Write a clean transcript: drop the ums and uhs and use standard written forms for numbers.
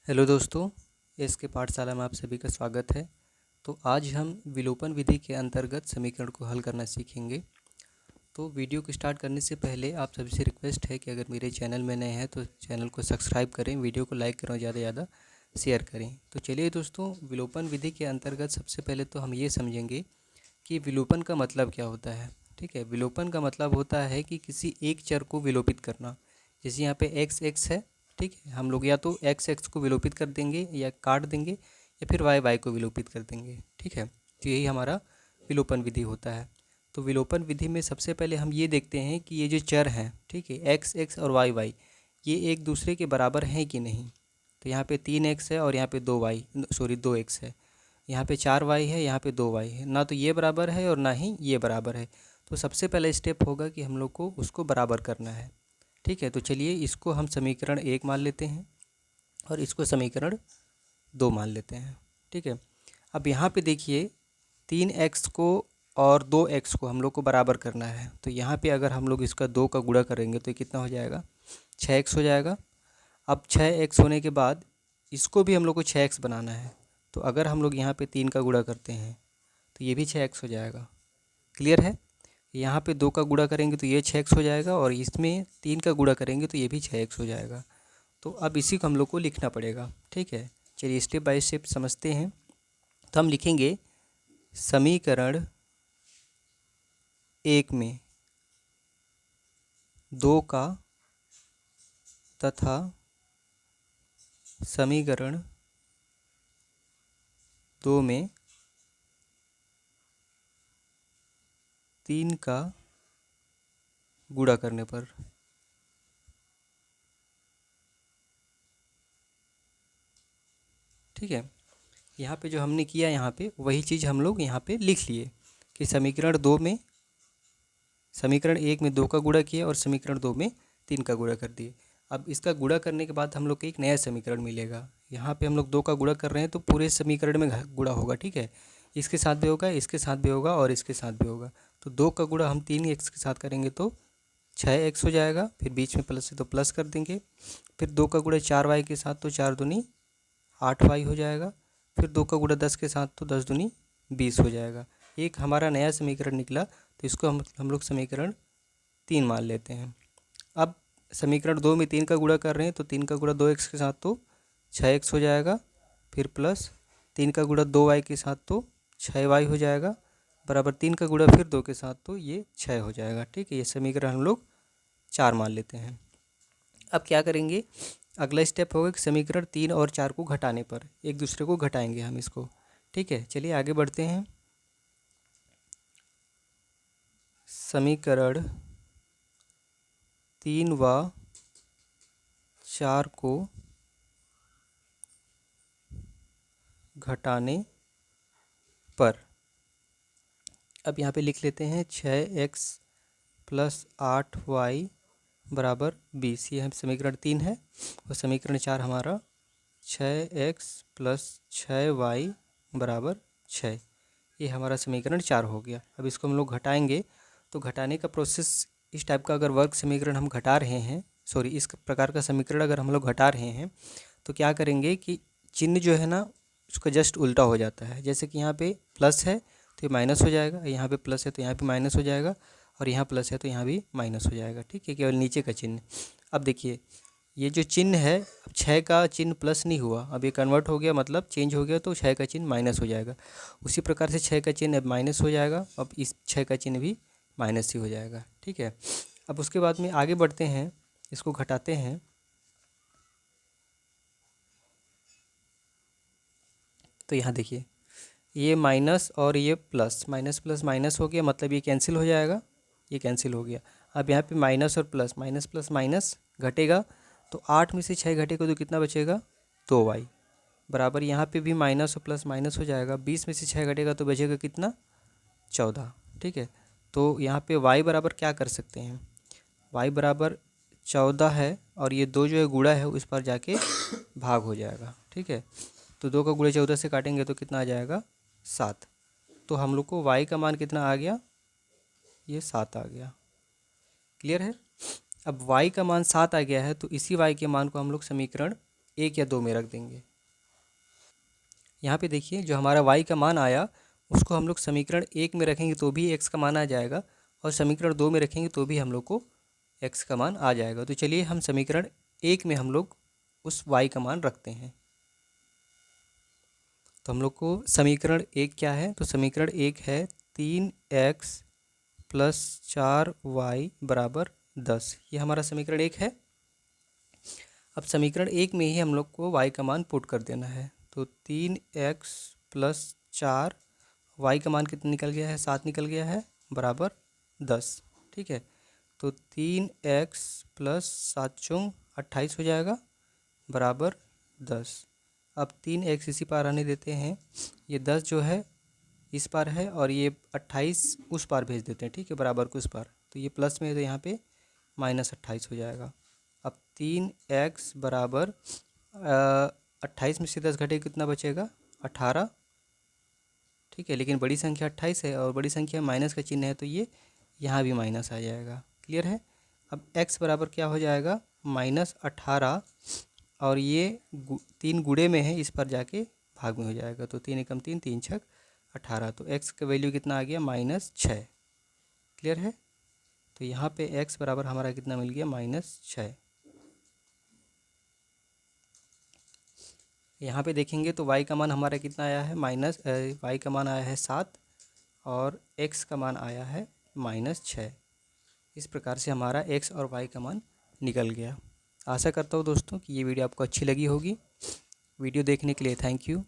Hello दोस्तों, S के पाठशाला में आप सभी का स्वागत है। तो आज हम विलोपन विधि के अंतर्गत समीकरण को हल करना सीखेंगे। तो वीडियो को स्टार्ट करने से पहले आप सभी से रिक्वेस्ट है कि अगर मेरे चैनल में नए हैं तो चैनल को सब्सक्राइब करें, वीडियो को लाइक करें और ज़्यादा से ज़्यादा शेयर करें। तो चलिए दोस्तों, विलोपन विधि के अंतर्गत सबसे पहले तो हम ये समझेंगे कि विलोपन का मतलब क्या होता है। ठीक है, विलोपन का मतलब होता है कि किसी एक चर को विलोपित करना। जैसे यहाँ पे एक्स एक्स है, ठीक है, हम लोग या तो एक्स एक्स को विलोपित कर देंगे या काट देंगे, या फिर वाई वाई को विलोपित कर देंगे। ठीक है, तो यही हमारा विलोपन विधि होता है। तो विलोपन विधि में सबसे पहले हम ये देखते हैं कि ये जो चर हैं, ठीक है, एक्स एक्स और वाई वाई, ये एक दूसरे के बराबर हैं कि नहीं। तो यहाँ पे 3x है और यहाँ पे 2x है। यहाँ पे 4y है, यहाँ पे 2y है, ना तो ये बराबर है और ना ही ये बराबर है। तो सबसे पहला स्टेप होगा कि हम लोग को उसको बराबर करना है। ठीक है, तो चलिए इसको हम समीकरण 1 मान लेते हैं और इसको समीकरण 2 मान लेते हैं। ठीक है, अब यहाँ पे देखिए 3x को और 2x को हम लोग को बराबर करना है। तो यहाँ पे अगर हम लोग इसका 2 का गुणा करेंगे तो ये कितना हो जाएगा, 6x हो जाएगा। अब 6x होने के बाद इसको भी हम लोग को 6x बनाना है। तो अगर हम लोग यहाँ पे 3 का गुणा करते हैं तो ये भी 6x हो जाएगा। क्लियर है, यहाँ पे 2 का गुणा करेंगे तो ये 6x हो जाएगा और इसमें 3 का गुणा करेंगे तो ये भी 6x हो जाएगा। तो अब इसी को हम लोग को लिखना पड़ेगा। ठीक है, चलिए स्टेप बाय स्टेप समझते हैं। तो हम लिखेंगे समीकरण 1 में 2 का तथा समीकरण 2 में 3 का गुणा करने पर। ठीक है, यहाँ पे जो हमने किया यहाँ पे वही चीज़ हम लोग यहाँ पे लिख लिए कि समीकरण 1 में 2 का गुणा किया और समीकरण 2 में 3 का गुणा कर दिए। अब इसका गुणा करने के बाद हम लोग को एक नया समीकरण मिलेगा। यहाँ पे हम लोग 2 का गुणा कर रहे हैं तो पूरे समीकरण में गुणा होगा। ठीक है, इसके साथ भी होगा, इसके साथ भी होगा और इसके साथ भी होगा। तो 2 का गुणा हम 3x के साथ करेंगे तो 6x हो जाएगा, फिर बीच में प्लस है तो प्लस कर देंगे। फिर 2 का गुणा 4y के साथ तो 4 दूनी 8y हो जाएगा। फिर 2 का गुणा 10 के साथ तो 10 दूनी 20 हो जाएगा। एक हमारा नया समीकरण निकला, तो इसको हम लोग समीकरण 3 मान लेते हैं। अब समीकरण 2 में 3 का गुणा कर रहे हैं तो 3 का गुणा 2x के साथ तो 6x हो जाएगा। फिर प्लस 3 का गुणा 2y के साथ तो 6y हो जाएगा, बराबर 3 का गुणा फिर 2 के साथ तो ये 6 हो जाएगा। ठीक है, ये समीकरण हम लोग 4 मान लेते हैं। अब क्या करेंगे, अगला स्टेप होगा कि समीकरण 3 और 4 को घटाने पर एक दूसरे को घटाएंगे हम इसको। ठीक है, चलिए आगे बढ़ते हैं। समीकरण 3 व 4 को घटाने पर अब यहाँ पे लिख लेते हैं 6x प्लस 8y बराबर 20। ये हम समीकरण 3 है और समीकरण 4 हमारा 6x प्लस 6y बराबर 6। ये हमारा समीकरण 4 हो गया। अब इसको हम लोग घटाएंगे तो घटाने का प्रोसेस इस टाइप का, अगर वर्ग समीकरण हम घटा रहे हैं, सॉरी, इस प्रकार का समीकरण अगर हम लोग घटा रहे हैं तो क्या करेंगे कि चिन्ह जो है ना उसका जस्ट उल्टा हो जाता है। जैसे कि यहाँ पे प्लस है तो ये माइनस हो जाएगा, यहाँ पे प्लस है तो यहाँ पे माइनस हो जाएगा, और यहाँ प्लस है तो यहाँ भी माइनस हो जाएगा। ठीक है, केवल नीचे का चिन्ह। अब देखिए ये जो चिन्ह है, अब 6 का चिन्ह प्लस नहीं हुआ, अब ये कन्वर्ट हो गया, मतलब चेंज हो गया, तो 6 का चिन्ह माइनस हो जाएगा। उसी प्रकार से 6 का चिन्ह अब माइनस हो जाएगा, अब इस 6 का चिन्ह भी माइनस ही हो जाएगा। ठीक है, अब उसके बाद में आगे बढ़ते हैं, इसको घटाते हैं। तो यहाँ देखिए ये माइनस और ये प्लस, माइनस प्लस माइनस हो गया, मतलब ये कैंसिल हो जाएगा, ये कैंसिल हो गया। अब यहाँ पे माइनस और प्लस, माइनस प्लस माइनस घटेगा, तो 8 में से 6 घटेगा तो कितना बचेगा, 2y बराबर, यहाँ पे भी माइनस और प्लस माइनस हो जाएगा, 20 में से 6 घटेगा तो बचेगा कितना, 14। ठीक है, तो यहाँ पे y बराबर क्या कर सकते हैं, y बराबर 14 है और ये 2 जो है गुणा है उस पर जाके भाग हो जाएगा। ठीक है, तो 2 का गुणा 14 से काटेंगे तो कितना आ जाएगा, 7। तो हम लोग को y का मान कितना आ गया, ये 7 आ गया। क्लियर है, अब y का मान 7 आ गया है तो इसी y के मान को हम लोग समीकरण 1 या 2 में रख देंगे। यहाँ पे देखिए जो हमारा y का मान आया उसको हम लोग समीकरण 1 में रखेंगे तो भी x का मान आ जाएगा, और समीकरण 2 में रखेंगे तो भी हम लोग को x का मान आ जाएगा। तो चलिए हम समीकरण 1 में हम लोग उस y का मान रखते हैं। तो हम लोग को समीकरण 1 क्या है, तो समीकरण 1 है 3x प्लस 4y बराबर 10। ये हमारा समीकरण 1 है। अब समीकरण 1 में ही हम लोग को y का मान पुट कर देना है। तो 3x प्लस 4, y का मान कितना निकल गया है, 7 निकल गया है, बराबर 10। ठीक है, तो 3x प्लस 7 चौंग 28 हो जाएगा, बराबर 10। अब 3x इसी पार आने देते हैं, ये 10 जो है इस पार है और ये 28 उस पार भेज देते हैं। ठीक है, बराबर को उस पार, तो ये प्लस में है तो यहाँ पे -28 हो जाएगा। अब 3x बराबर 28 में से 10 घटे कितना बचेगा, 18। ठीक है, लेकिन बड़ी संख्या 28 है और बड़ी संख्या माइनस का चिन्ह है तो ये यहाँ भी माइनस आ जाएगा। क्लियर है। अब x बराबर क्या हो जाएगा, -18, और ये 3 गुणे में है, इस पर जाके भाग में हो जाएगा। तो 3 एकम 3, 3 छक 18, तो x का वैल्यू कितना आ गया, -6। क्लियर है। तो यहाँ पे x बराबर हमारा कितना मिल गया, -6। यहाँ पे देखेंगे तो y का मान हमारा कितना आया है, y का मान आया है 7 और x का मान आया है -6। इस प्रकार से हमारा x और y का मान निकल गया। आशा करता हूँ दोस्तों कि ये वीडियो आपको अच्छी लगी होगी। वीडियो देखने के लिए थैंक यू।